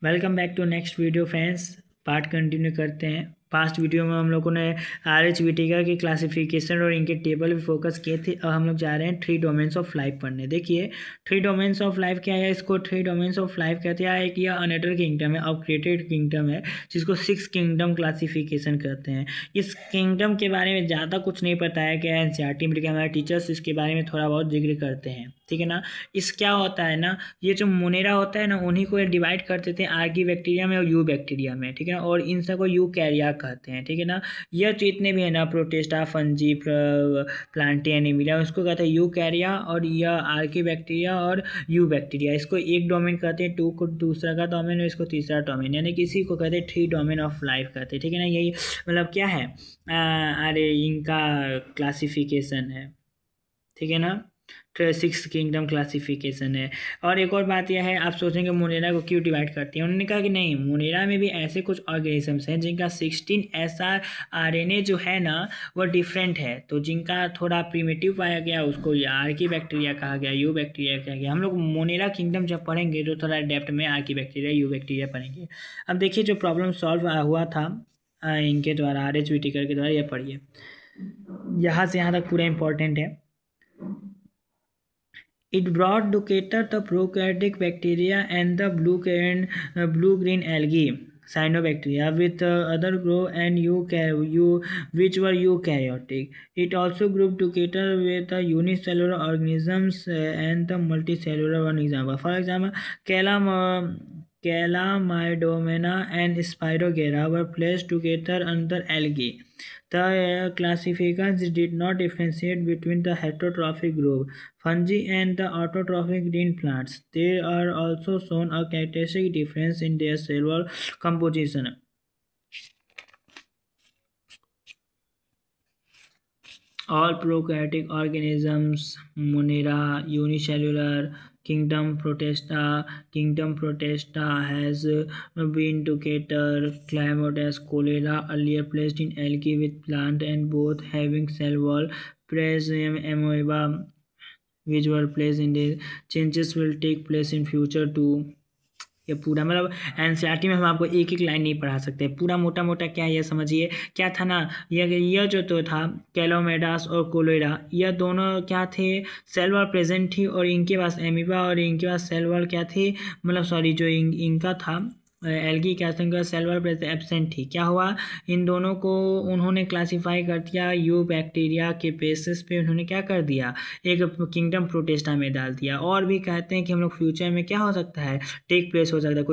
Welcome back to next video friends. Part continue करते हैं। Past video में हम लोगों ने आरएचबीटीका की क्लासिफिकेशन और इनके टेबल पे फोकस किए थे। अब हम लोग जा रहे हैं थ्री डोमेन्स ऑफ लाइफ पढ़ने। देखिए थ्री डोमेन्स ऑफ लाइफ क्या है, इसको थ्री डोमेन्स ऑफ लाइफ कहते हैं। एक यह अनएडल्ट किंगडम है और क्रिएटेड किंगडम है, जिसको सिक्स किंगडम क्लासिफिकेशन कहते हैं। इस किंगडम के बारे में ज़्यादा कुछ नहीं पता है क्या, एनसीईआरटी में हमारे टीचर्स इसके बारे में थोड़ा बहुत जिक्र करते हैं, ठीक है ना। इस क्या होता है ना, ये जो मोनेरा होता है ना, उन्हीं को डिवाइड कर देते हैं आर्की बैक्टीरिया में और यू बैक्टीरिया में, ठीक है ना। और इन सबको यू कैरिया कहते हैं, ठीक है ना। यह जितने भी है ना, प्रोटेस्टा, फंजी, प्लांटी, एनिमिलिया, उसको कहते हैं यू कैरिया। और यह आर्की बैक्टीरिया और यू बैक्टीरिया, इसको एक डोमेन कहते हैं, टू को दूसरा का डोमेन और इसको तीसरा डोमेन, यानी कि इसी को कहते हैं थ्री डोमेन ऑफ लाइफ कहते हैं, ठीक है ना। यही मतलब क्या है, अरे इनका क्लासिफिकेशन है, ठीक है ना। सिक्स किंगडम क्लासिफिकेशन है। और एक और बात यह है, आप सोचेंगे मोनेरा को क्यों डिवाइड करती हैं। उन्होंने कहा कि नहीं, मोनेरा में भी ऐसे कुछ ऑर्गेनिजम्स हैं जिनका 16 SRRNA जो है ना वो डिफरेंट है। तो जिनका थोड़ा प्रिमिटिव पाया गया उसको आर्की बैक्टीरिया कहा गया, यू बैक्टीरिया कहा गया। हम लोग मोनेरा किंगडम जब पढ़ेंगे तो थोड़ा डेप्थ में आर्की बैक्टीरिया, यू बैक्टीरिया पढ़ेंगे। अब देखिए जो प्रॉब्लम सॉल्व हुआ था इनके द्वारा, आरएचबीटीका के द्वारा, ये पढ़िए। यहाँ से यहाँ तक पूरा इंपॉर्टेंट है। It brought together the prokaryotic bacteria and the blue-green algae, cyanobacteria, with other group and which were eukaryotic. It also grouped together with the unicellular organisms and the multicellular organisms. For example, Calamydomena and Spirogyra were placed together under algae. The classifications did not differentiate between the heterotrophic group, fungi, and the autotrophic green plants. They are also shown a characteristic difference in their cellular composition. All prokaryotic organisms, Monera, unicellular, Kingdom Protista has been together. Chlamydes cholera, earlier placed in algae with plant and both having cell wall. Presum amoeba, which were placed in the changes will take place in future too. ये पूरा मतलब NCERT में हम आपको एक एक line नहीं पढ़ा सकते, पूरा मोटा मोटा क्या है ये समझिए। क्या था ना, यह जो तो था कैलोमेडास और कोलेरा, यह दोनों क्या थे, सेल वॉल प्रेजेंट थी। और इनके पास एमीबा और इनके पास सेल वॉल क्या थी, मतलब सॉरी जो इनका था एल्गी क्या था, सेल वॉल एब्सेंट थी। क्या हुआ, इन दोनों को उन्होंने क्लासीफाई कर दिया यू बैक्टीरिया के बेसिस पे। उन्होंने क्या कर दिया, एक किंगडम प्रोटेस्टा में डाल दिया। और भी कहते हैं कि हम लोग फ्यूचर में क्या हो सकता है, टेक प्लेस हो सकता है। कोई